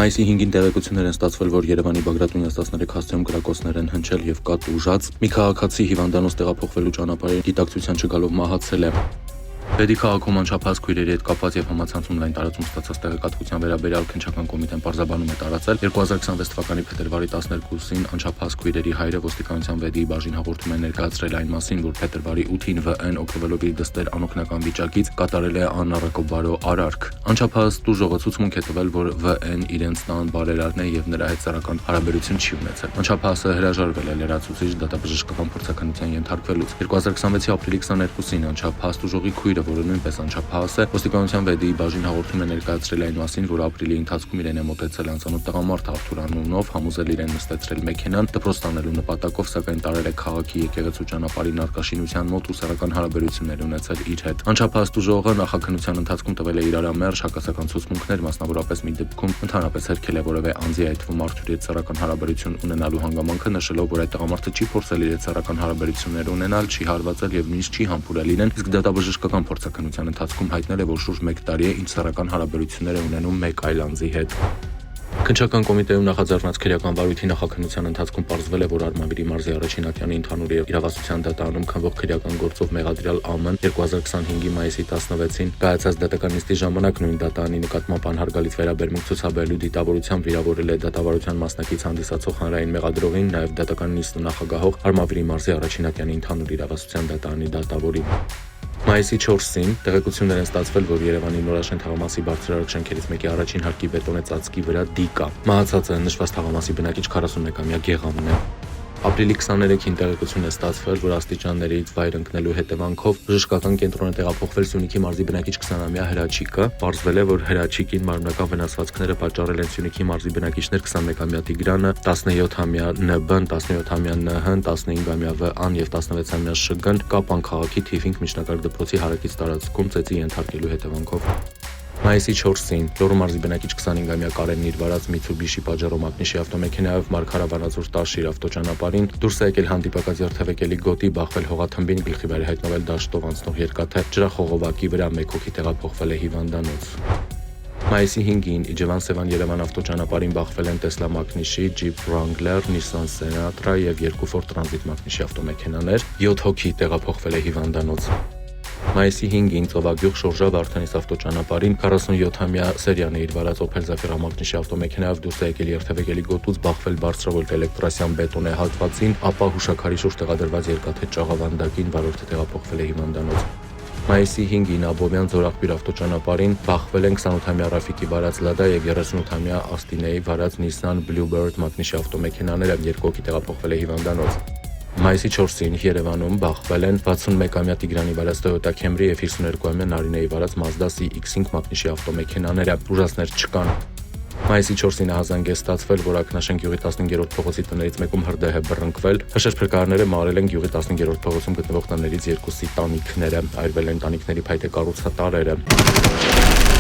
Մայիսի 5-ին տեղեկություններ են ստացվել, որ Երևանի Բագրատունյաց 13 հասցեում կրակոցներ են հնչել եւ կատ ուժած մի քաղաքացի հիվանդանոց տեղափոխվելու ճանապարհին գիտակցության չգալով մահացել է։ Պետի քաղաքում անչափահաս քույրերի հետ կապված եւ համացանցում լայն տարածում ստացած տեղեկատվության վերաբերյալ քննչական կոմիտեն պարզաբանում է տարածել 2026 թվականի փետրվարի 12-ին անչափահաս քույրերի հայրը ոստիկանության վեդի բաժին հաղորդում է ներկայացրել այն մասին, որ փետրվարի 8-ին ՎՆ օգտվելով իր դստեր անօգնական վիճակից կատարել է անառակոբարո արարք։ Անչափահաս տուժողը ցուցմունք է տվել, որ ՎՆ իրենց տան բարերարն է եւ նրա հետ սեռական հարաբերություն չի ունեցել։ Անչափահասը հրաժարվել է լրացուցիչ դատաբժշկական փորձաքննության ենթարկվելուց։ 2026-ի ապրիլի 22-ին անչափահաս տուժողի քույրը, որը նույնպես անչափահաս է, ոստիկանության վեդի բաժին հաղորդում է ներկայացրել այն մասին, որ ապրիլի ընթացքում իրեն է մոտեցել անծանոթ տղամարդ Արթուր անունով, համոզել իրեն նստեցրել մեքենան, դպրոց տանելու նպատակով, սակայն տարել է քաղաքի եկեղեցու ճանապարհի նարկաշինության մոտ ու սեռական հարաբերություններ ունեցել իր հետ։ Անչափահաս տուժողը նախաքննության ընթացքում տվել է իր արամերժ հակասական ցուցմունքներ, մասնավորապես մի դեպքում ընդհանրապես հերքել է որևէ անձի, այդ թվում Արթուրի հետ սեռական հարաբերություն ունենալու հանգամանքը, նշելով, որ այդ տղամարդը չի փորձել իր հետ սեռական հարաբերություններ ունենալ, չի հարվածել եւ նույնիսկ չի համբուրել իրեն, իսկ դատաբժշկական փորձաքննության ընթացքում հայտնել է, որ շուրջ 1 տարի է ինչ սեռական հարաբերություններ է ունենում մեկ այլ անձի հետ։ Քննչական կոմիտեում նախաձեռնած քրեական վարույթի նախաքննության ընթացքում պարզվել է, որ Արմավիրի մարզի Առաջինակյանի ընդհանուր իրավասության դատարանում քննվող քրեական գործով մեղադրյալ Ա.Մ. 2025-ի մայիսի 16-ին կայացած դատական նիստի ժամանակ նույն դատարանի նկատմամբ անհարգալից վերաբերմունք ցուցաբերելու դիտավորությամբ վիրավորել է դատավարության մասնակից հանդիսացող հանրային մեղադրողին, նաև դատական նիստը նախագահող Արմավիրի մարզի Առաջինակյանի ընդհանուր իրավասության դատարանի դատավորին։ Մայիսի 4-ին տեղեկություններ են ստացվել, որ Երևանի Նորաշեն թաղամասի բարձրարկ շենքերից մեկի առաջին հարկի բետոնե ծածկի վրա դիկ կա։ Մահացածը նշված թաղամասի բնակիչ 41-ամյա Գեղամն է։ Ապրիլի 23-ին տեղեկություն է ստացվել, որ աստիճաններից վայր ընկնելու հետևանքով բժշկական կենտրոն է տեղափոխվել Սյունիքի մարզի բնակիչ 20-ամյա Հրաչիկը։ Պարզվել է, որ Հրաչիկին մարմնական վնասվածքները պատճառել են Սյունիքի մարզի բնակիչներ 21-ամյա Տիգրանը, 17-ամյա ՆԲ-ն, 17-ամյա ՆՀ-ն, 15-ամյա ՎԱ-ն եւ 16-ամյա ՇԳ-ն Կապան քաղաքի թիվ 5 միջնակարգ դպրոցի հարակից տարածքում ծեծի ենթարկելու հետևանքով։ Մայիսի 4-ին Լոռու մարզի բնակիչ 25-ամյա Կարենն իր վարած Mitsubishi Pajero մագնիշի ավտոմեքենայով Մարգարավանաձոր Տաշիր ավտոճանապարհին դուրս է եկել հանդիպակաց երթևեկելի գոտի, բախվել հողաթմբին, գլխի վրա հայտնվել դաշտով անցնող երկաթե ջրախողովակի վրա, 1 հոգի տեղափոխվել է հիվանդանոց։ Մայիսի 5-ին Իջևան-Սևան-Երևան ավտոճանապարհին բախվել են Tesla մագնիշի, Jeep Wrangler, Nissan Sentra եւ 2 Ford Transit մագնիշի ավտոմեքենաներ, 7 հոգի տեղափոխվել է հիվանդանոց։ Մայիսի 5-ին Ծովագյուղ Շորժա Վարդանիս ավտոճանապարհին 47-ամյա Սերյանը իր վարած Opel Zafira մագնիշի ավտոմեքենայով դուրս է եկել երթևեկելի գոտուց, բախվել բարձրավոլտ էլեկտրասյան բետոնե հատվածին, ապա հուշաքարի շուրջ տեղադրված երկաթե ճաղավանդակին, վարորդը տեղափոխվել է հիվանդանոց։ Մայիսի 5-ին Աբովյան Ձորախբիր ավտոճանապարհին բախվել են 28-ամյա Ռաֆիկի վարած Լադա եւ 38-ամյա Աստինեի վարած Nissan Bluebird մագնիշի ավտոմեքենաները, 2 հոգի տեղափոխվել է հիվանդանոց։ Մայիսի 4-ին Երևանում բախվել են 61-ամյա Տիգրանի վարած Toyota Camry եւ 52-ամյա Նարինեի վարած Mazda CX-5 մագնիշի ավտոմեքենաները, ուժասներ չկան։ Մայիսի 4-ին ահազանգ է ստացվել, որ Ակնաշեն գյուղի 15-րդ փողոցի տներից մեկում հրդեհ է բռնկվել։ Հրշեջ փրկարարները մարել են գյուղի 15-րդ փողոցում գտնվող տներից 2-ի տանիքները, այրվել են տանիքների փայտե կառուցատարերը։